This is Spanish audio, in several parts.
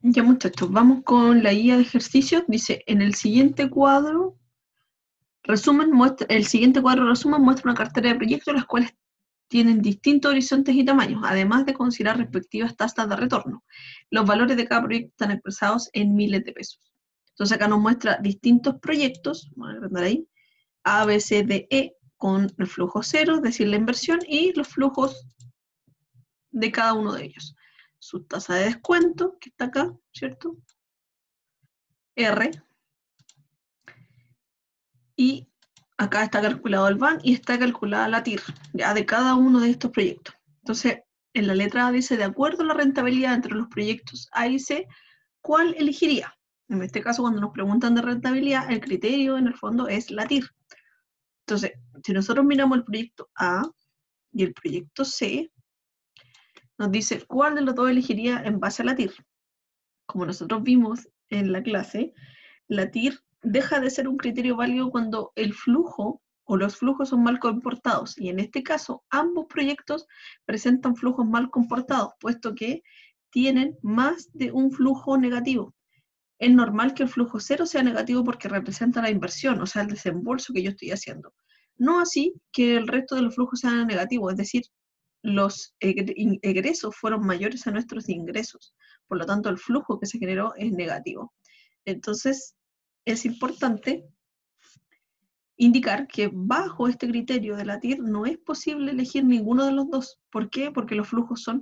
Ya muchachos, vamos con la guía de ejercicios. Dice, en el siguiente cuadro, el siguiente cuadro resumen muestra una cartera de proyectos las cuales tienen distintos horizontes y tamaños, además de considerar respectivas tasas de retorno. Los valores de cada proyecto están expresados en miles de pesos. Entonces acá nos muestra distintos proyectos, vamos a agrandar ahí, A, B, C, D, E, con el flujo cero, es decir, la inversión, y los flujos de cada uno de ellos. Su tasa de descuento, que está acá, ¿cierto? R. Y acá está calculado el BAN y está calculada la TIR, ya de cada uno de estos proyectos. Entonces, en la letra A dice, de acuerdo a la rentabilidad entre los proyectos A y C, ¿cuál elegiría? En este caso, cuando nos preguntan de rentabilidad, el criterio en el fondo es la TIR. Entonces, si nosotros miramos el proyecto A y el proyecto C, nos dice cuál de los dos elegiría en base a la TIR. Como nosotros vimos en la clase, la TIR deja de ser un criterio válido cuando el flujo o los flujos son mal comportados. Y en este caso, ambos proyectos presentan flujos mal comportados, puesto que tienen más de un flujo negativo. Es normal que el flujo cero sea negativo porque representa la inversión, o sea, el desembolso que yo estoy haciendo. No así que el resto de los flujos sean negativos, es decir, los egresos fueron mayores a nuestros ingresos. Por lo tanto, el flujo que se generó es negativo. Entonces, es importante indicar que bajo este criterio de la TIR no es posible elegir ninguno de los dos. ¿Por qué? Porque los flujos son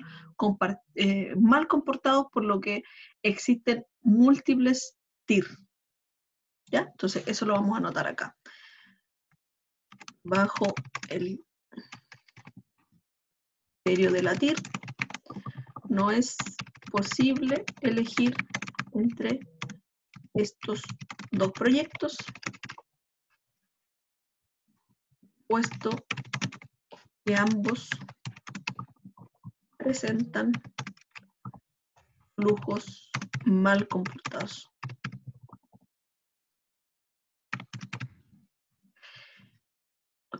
mal comportados, por lo que existen múltiples TIR. ¿Ya? Entonces, eso lo vamos a anotar acá. Bajo el criterio de la TIR no es posible elegir entre estos dos proyectos, puesto que ambos presentan flujos mal comportados.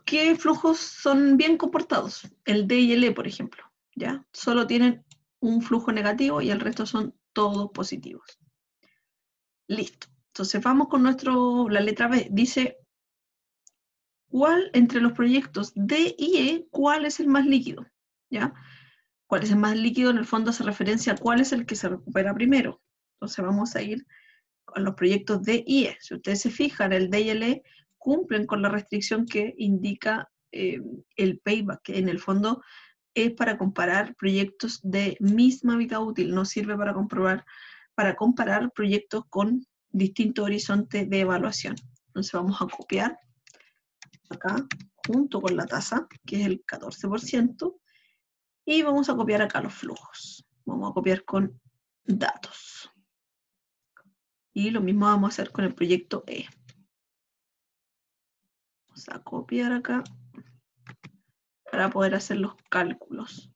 ¿Qué flujos son bien comportados? El D y el E, por ejemplo, ¿ya? Solo tienen un flujo negativo y el resto son todos positivos. Listo. Entonces vamos con la letra B. Dice, ¿cuál entre los proyectos D y E, cuál es el más líquido? ¿Ya? ¿Cuál es el más líquido? En el fondo hace referencia a cuál es el que se recupera primero. Entonces vamos a ir con los proyectos D y E. Si ustedes se fijan, el D y el E cumplen con la restricción que indica el payback, que en el fondo es para comparar proyectos de misma vida útil, no sirve para comparar proyectos con distintos horizontes de evaluación. Entonces vamos a copiar acá, junto con la tasa, que es el 14%, y vamos a copiar acá los flujos. Vamos a copiar con datos. Y lo mismo vamos a hacer con el proyecto E. Vamos a copiar acá para poder hacer los cálculos.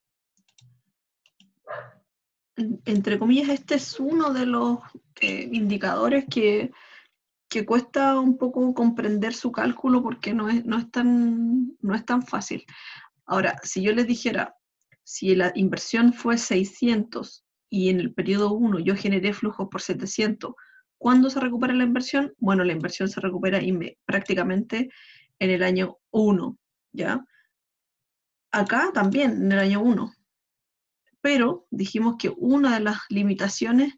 Entre comillas, este es uno de los indicadores que cuesta un poco comprender su cálculo porque no es tan fácil. Ahora, si yo les dijera, si la inversión fue 600 y en el periodo 1 yo generé flujos por 700, ¿cuándo se recupera la inversión? Bueno, la inversión se recupera prácticamente en el año 1, ¿ya? Acá también, en el año 1. Pero dijimos que una de las limitaciones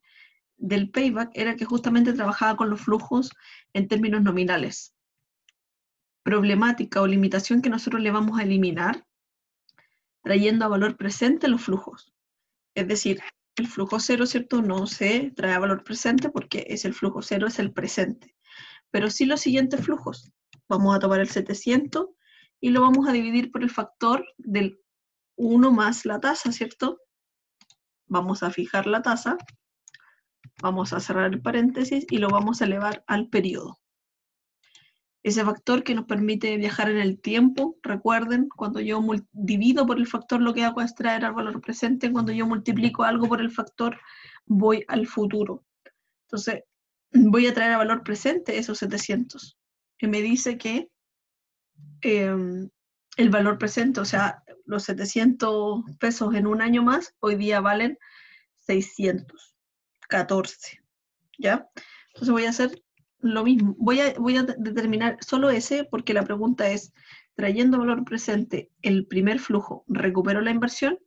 del payback era que justamente trabajaba con los flujos en términos nominales. Problemática o limitación que nosotros le vamos a eliminar trayendo a valor presente los flujos. Es decir, el flujo cero, ¿cierto? No se trae a valor presente porque es el flujo cero, es el presente. Pero sí los siguientes flujos. Vamos a tomar el 700 y lo vamos a dividir por el factor del 1 más la tasa, ¿cierto? Vamos a fijar la tasa, vamos a cerrar el paréntesis y lo vamos a elevar al periodo. Ese factor que nos permite viajar en el tiempo, recuerden, cuando yo divido por el factor lo que hago es traer al valor presente, cuando yo multiplico algo por el factor voy al futuro. Entonces, voy a traer a valor presente esos 700, que me dice que el valor presente, o sea, los 700 pesos en un año más, hoy día valen 600. 14, ¿ya? Entonces voy a hacer lo mismo. Voy a determinar solo ese porque la pregunta es, trayendo valor presente el primer flujo, ¿recupero la inversión?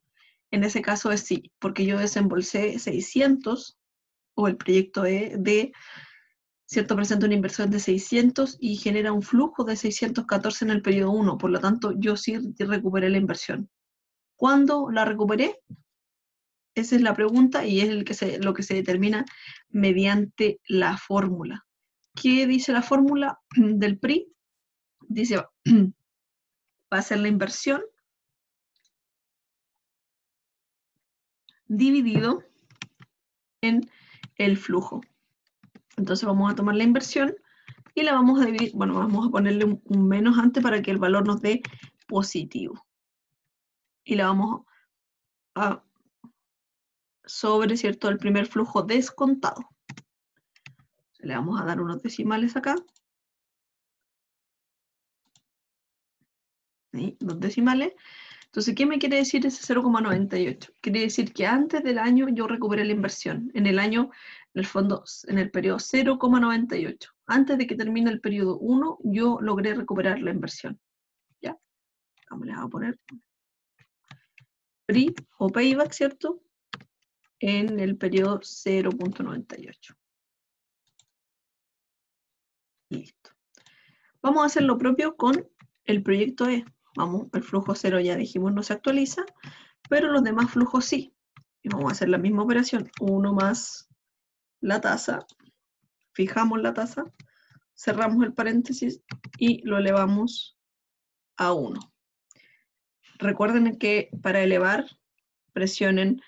En ese caso es sí, porque yo desembolsé 600, o el proyecto de ¿cierto? Presenta una inversión de 600 y genera un flujo de 614 en el periodo 1, por lo tanto yo sí recuperé la inversión. ¿Cuándo la recuperé? Esa es la pregunta y es lo que se determina mediante la fórmula. ¿Qué dice la fórmula del PRI? Dice, va a ser la inversión dividido en el flujo. Entonces vamos a tomar la inversión y la vamos a dividir, bueno, vamos a ponerle un menos antes para que el valor nos dé positivo. Y la vamos a sobre, ¿cierto?, el primer flujo descontado. Le vamos a dar unos decimales acá. ¿Sí? 2 decimales. Entonces, ¿qué me quiere decir ese 0,98? Quiere decir que antes del año yo recuperé la inversión. En el año, en el fondo, en el periodo 0,98. Antes de que termine el periodo 1, yo logré recuperar la inversión. ¿Ya? Vamos a poner PRI o payback, ¿cierto? En el periodo 0,98. Listo. Vamos a hacer lo propio con el proyecto E. Vamos, el flujo 0 ya dijimos no se actualiza, pero los demás flujos sí. Y vamos a hacer la misma operación. 1 más la tasa. Fijamos la tasa, cerramos el paréntesis y lo elevamos a 1. Recuerden que para elevar presionen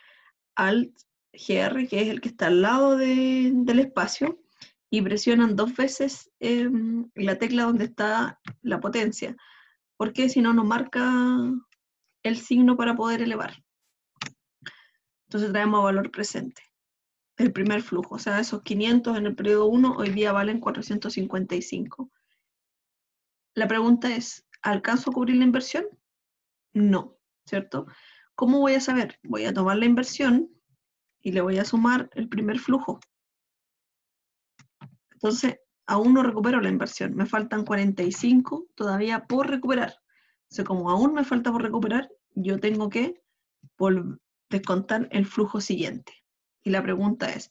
Alt GR, que es el que está al lado del espacio, y presionan 2 veces la tecla donde está la potencia, porque si no, no marca el signo para poder elevar. Entonces traemos valor presente. El primer flujo, o sea, esos 500 en el periodo 1, hoy día valen 455. La pregunta es, ¿alcanzo a cubrir la inversión? No, ¿cierto? ¿Cómo voy a saber? Voy a tomar la inversión y le voy a sumar el primer flujo. Entonces, aún no recupero la inversión. Me faltan 45 todavía por recuperar. Entonces, como aún me falta por recuperar, yo tengo que descontar el flujo siguiente. Y la pregunta es,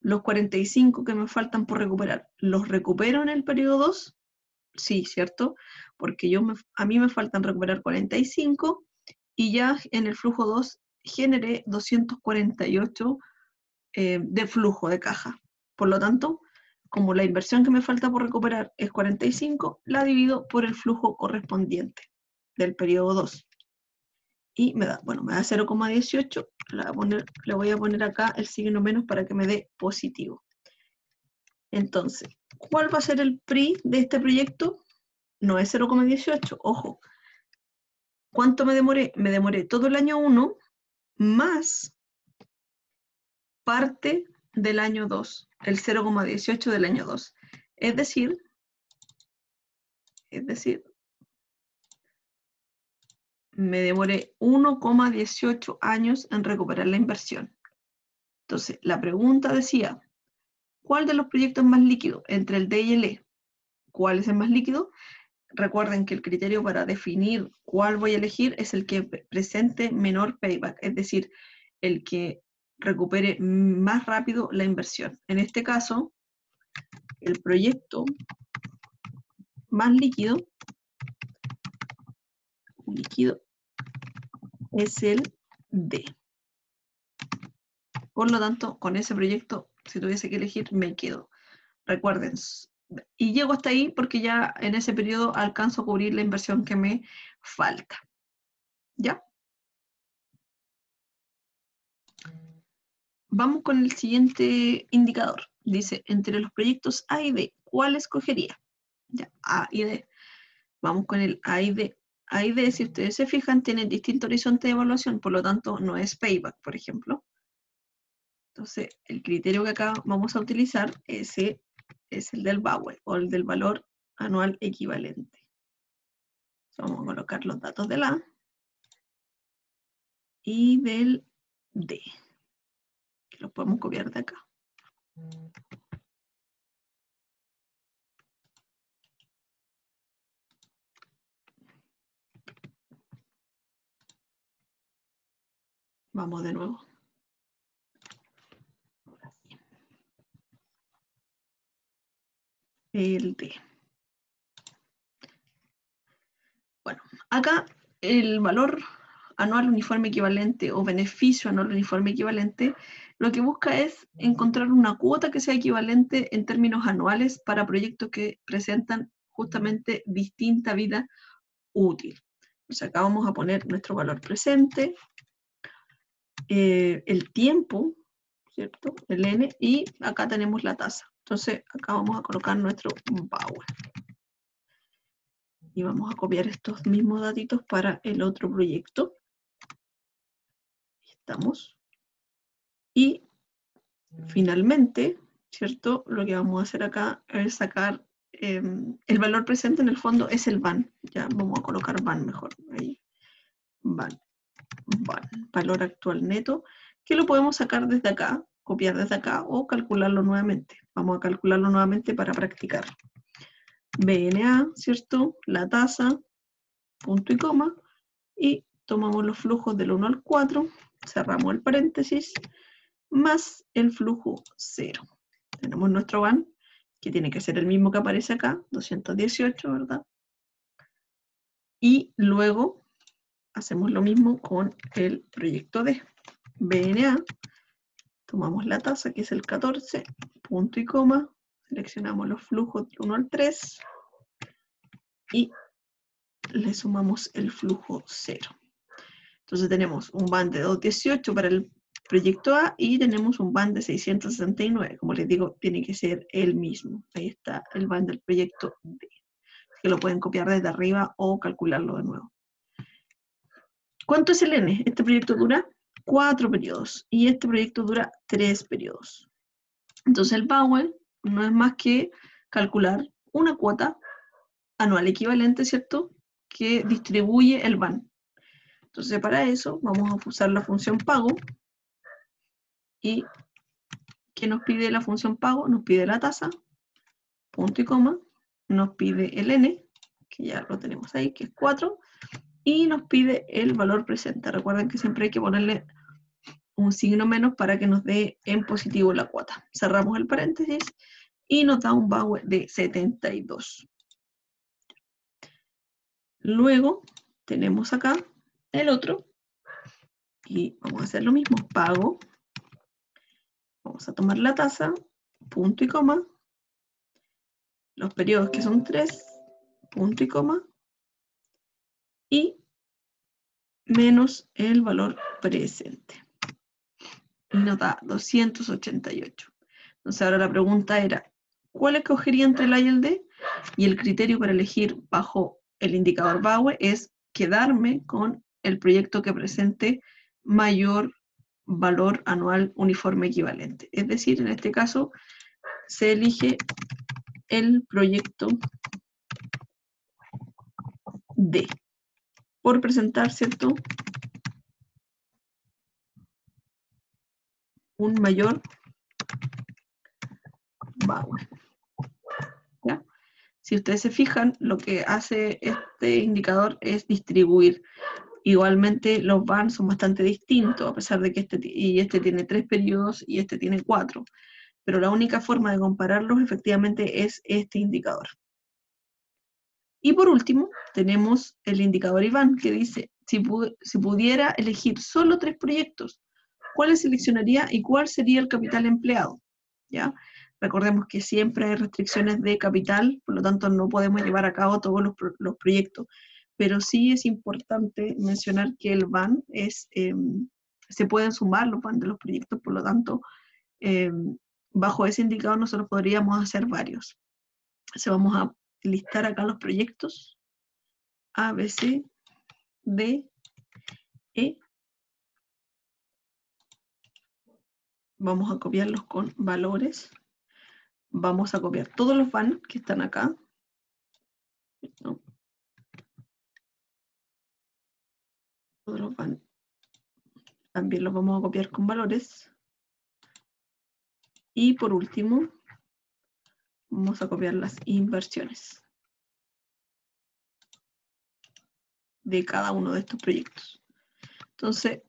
¿los 45 que me faltan por recuperar, los recupero en el periodo 2? Sí, ¿cierto? Porque a mí me faltan recuperar 45 y ya en el flujo 2 generé 248 de flujo de caja. Por lo tanto, como la inversión que me falta por recuperar es 45, la divido por el flujo correspondiente del periodo 2. Y me da 0,18, le voy a poner acá el signo menos para que me dé positivo. Entonces, ¿cuál va a ser el PRI de este proyecto? No es 0,18, ojo. ¿Cuánto me demoré? Me demoré todo el año 1 más parte del año 2, el 0,18 del año 2. Es decir, me demoré 1,18 años en recuperar la inversión. Entonces, la pregunta decía, ¿cuál de los proyectos es más líquido entre el D y el E? ¿Cuál es el más líquido? Recuerden que el criterio para definir cuál voy a elegir es el que presente menor payback, es decir, el que recupere más rápido la inversión. En este caso, el proyecto más líquido es el D. Por lo tanto, con ese proyecto, si tuviese que elegir, me quedo. Recuerden, y llego hasta ahí porque ya en ese periodo alcanzo a cubrir la inversión que me falta. ¿Ya? Vamos con el siguiente indicador. Dice, entre los proyectos A y B, ¿cuál escogería? Ya, A y D. Vamos con el A y D. A y D, si ustedes se fijan, tienen distinto horizonte de evaluación, por lo tanto, no es payback, por ejemplo. Entonces, el criterio que acá vamos a utilizar es el del BAWE, o el del valor anual equivalente. Vamos a colocar los datos del A y del D. Que los podemos copiar de acá. Vamos de nuevo. El D. Bueno, acá el valor anual uniforme equivalente o beneficio anual uniforme equivalente, lo que busca es encontrar una cuota que sea equivalente en términos anuales para proyectos que presentan justamente distinta vida útil. Entonces acá vamos a poner nuestro valor presente, el tiempo, ¿cierto? El N, y acá tenemos la tasa. Entonces acá vamos a colocar nuestro Power. Y vamos a copiar estos mismos datitos para el otro proyecto. Ahí estamos. Y finalmente, ¿cierto? Lo que vamos a hacer acá es sacar el valor presente, en el fondo es el VAN. Ya vamos a colocar VAN mejor. Ahí. VAN. Valor actual neto, que lo podemos sacar desde acá, copiar desde acá o calcularlo nuevamente. Vamos a calcularlo nuevamente para practicar. BNA, ¿cierto? La tasa, punto y coma, y tomamos los flujos del 1 al 4, cerramos el paréntesis, más el flujo 0. Tenemos nuestro VAN, que tiene que ser el mismo que aparece acá, 218, ¿verdad? Y luego hacemos lo mismo con el proyecto D. BNA, tomamos la tasa, que es el 14, punto y coma, seleccionamos los flujos del 1 al 3 y le sumamos el flujo 0. Entonces tenemos un VAN de 218 para el proyecto A y tenemos un VAN de 669. Como les digo, tiene que ser el mismo. Ahí está el VAN del proyecto B, que lo pueden copiar desde arriba o calcularlo de nuevo. ¿Cuánto es el N? Este proyecto dura 4 periodos y este proyecto dura 3 periodos. Entonces el Power no es más que calcular una cuota anual equivalente, ¿cierto?, que distribuye el VAN. Entonces para eso vamos a usar la función pago. ¿Y qué nos pide la función pago? Nos pide la tasa, punto y coma, nos pide el N, que ya lo tenemos ahí, que es 4, y nos pide el valor presente. Recuerden que siempre hay que ponerle un signo menos para que nos dé en positivo la cuota. Cerramos el paréntesis y nos da un Power de 72. Luego tenemos acá el otro y vamos a hacer lo mismo, pago. Vamos a tomar la tasa, punto y coma, los periodos que son 3, punto y coma, y menos el valor presente. Y nos da 288. Entonces ahora la pregunta era, ¿cuál escogería entre el A y el D? Y el criterio para elegir bajo el indicador Power es quedarme con el proyecto que presente mayor valor anual uniforme equivalente. Es decir, en este caso se elige el proyecto D por presentar, ¿cierto?, un mayor Power. ¿Ya? Si ustedes se fijan, lo que hace este indicador es distribuir. Igualmente los VAN son bastante distintos, a pesar de que este tiene 3 periodos y este tiene 4. Pero la única forma de compararlos efectivamente es este indicador. Y por último, tenemos el indicador IVAN, que dice, si pudiera elegir solo 3 proyectos, ¿cuáles seleccionaría y cuál sería el capital empleado? ¿Ya? Recordemos que siempre hay restricciones de capital, por lo tanto no podemos llevar a cabo todos los proyectos, pero sí es importante mencionar que el VAN se pueden sumar los VAN de los proyectos, por lo tanto, bajo ese indicador nosotros podríamos hacer varios. Entonces vamos a listar acá los proyectos A, B, C, D, E. Vamos a copiarlos con valores. Vamos a copiar todos los VAN que están acá. ¿No? Todos los VAN también los vamos a copiar con valores. Y por último, vamos a copiar las inversiones de cada uno de estos proyectos. Entonces,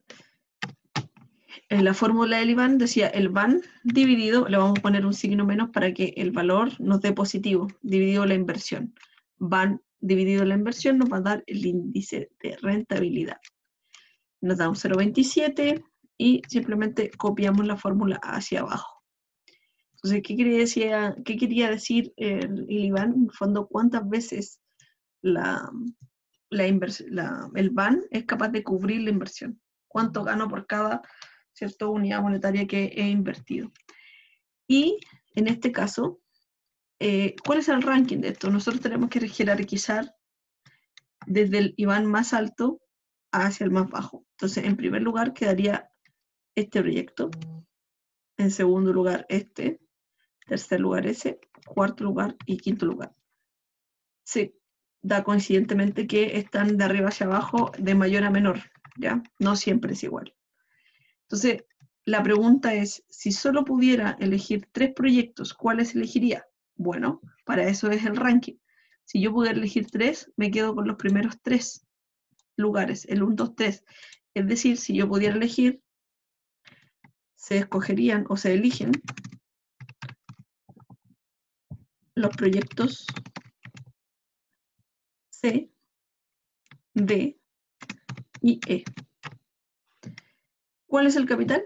en la fórmula del IBAN decía el BAN dividido, le vamos a poner un signo menos para que el valor nos dé positivo, dividido la inversión. BAN dividido la inversión nos va a dar el índice de rentabilidad. Nos da un 0,27 y simplemente copiamos la fórmula hacia abajo. Entonces, ¿qué quería decir el IBAN? En el fondo, ¿cuántas veces el BAN es capaz de cubrir la inversión? ¿Cuánto gano por cada unidad monetaria que he invertido? Y en este caso, ¿cuál es el ranking de esto? Nosotros tenemos que jerarquizar desde el IBAN más alto hacia el más bajo. Entonces, en primer lugar quedaría este proyecto, en segundo lugar este, tercer lugar ese, cuarto lugar y quinto lugar. Se da coincidentemente que están de arriba hacia abajo de mayor a menor, ¿ya? No siempre es igual. Entonces, la pregunta es, si solo pudiera elegir 3 proyectos, ¿cuáles elegiría? Bueno, para eso es el ranking. Si yo pudiera elegir 3, me quedo con los primeros 3 lugares, el 1, 2, 3. Es decir, si yo pudiera elegir, se escogerían o se eligen los proyectos C, D y E. ¿Cuál es el capital?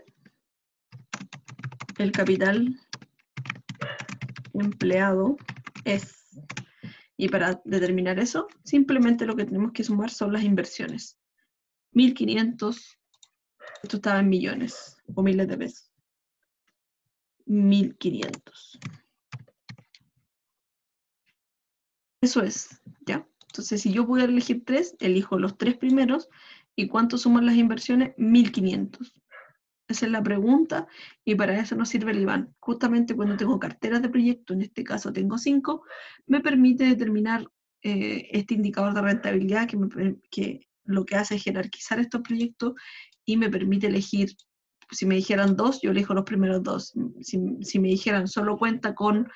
El capital empleado es, y para determinar eso, simplemente lo que tenemos que sumar son las inversiones. 1.500, esto estaba en millones o miles de pesos. 1.500. Eso es, ¿ya? Entonces, si yo pudiera elegir 3, elijo los 3 primeros. ¿Y cuánto suman las inversiones? 1.500. Esa es la pregunta, y para eso nos sirve el IBAN. Justamente cuando tengo carteras de proyecto, en este caso tengo 5, me permite determinar este indicador de rentabilidad que lo que hace es jerarquizar estos proyectos y me permite elegir. Si me dijeran 2, yo elijo los primeros 2. Si me dijeran solo cuenta con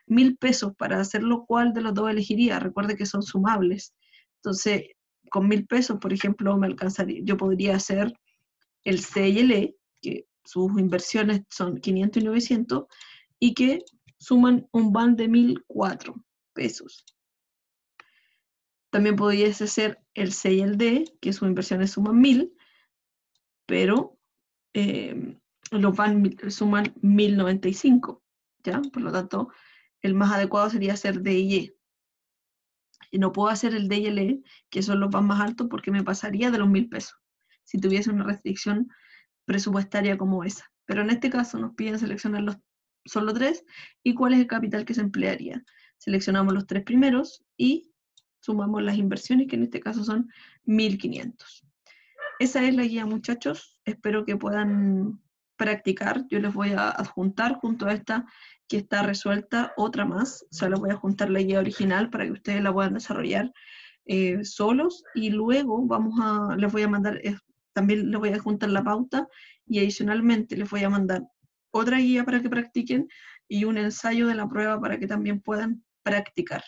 1.000 pesos para hacerlo, ¿cuál de los 2 elegiría? Recuerde que son sumables. Entonces, con 1.000 pesos, por ejemplo, me alcanzaría, yo podría hacer el C y el E, que sus inversiones son 500 y 900, y que suman un BAN de 1.004 pesos. También pudiese ser el C y el D, que sus inversiones suman 1.000, pero los BAN suman 1.095, ¿ya? Por lo tanto, el más adecuado sería hacer D y E. Y no puedo hacer el D y el E, que son los BAN más altos, porque me pasaría de los 1.000 pesos, si tuviese una restricción presupuestaria como esa. Pero en este caso nos piden seleccionar solo 3 y cuál es el capital que se emplearía. Seleccionamos los 3 primeros y sumamos las inversiones, que en este caso son 1.500. Esa es la guía, muchachos. Espero que puedan practicar. Yo les voy a adjuntar junto a esta que está resuelta otra más. O sea, les voy a juntar la guía original para que ustedes la puedan desarrollar solos, y luego les voy a mandar, también les voy a juntar la pauta, y adicionalmente les voy a mandar otra guía para que practiquen y un ensayo de la prueba para que también puedan practicar.